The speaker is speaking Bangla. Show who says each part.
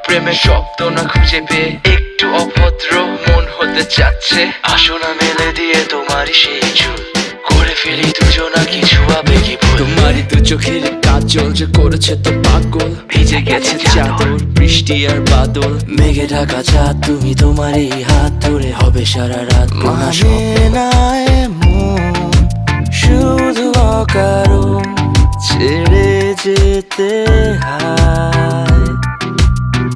Speaker 1: প্রেমের শব্দ না খুঁজে পেয়ে একটু অভদ্র মন হতে চাচ্ছে। আসো না মেলে দিয়ে তোমারই সেই চুল, করে ফেলি দুজনা কিছু আবেগী ভুল। তোমারই দু চোখের কাজল যে করেছে তো পাগল, ভিজে গেছে চাদর বৃষ্টি আর বাদল। মেঘে ঢাকা চাঁদ তুমি তোমারই হাত ধরে হবে সারা রাত।
Speaker 2: মানে না এমন শুধু অকারণ ছেড়ে যেতে হয়।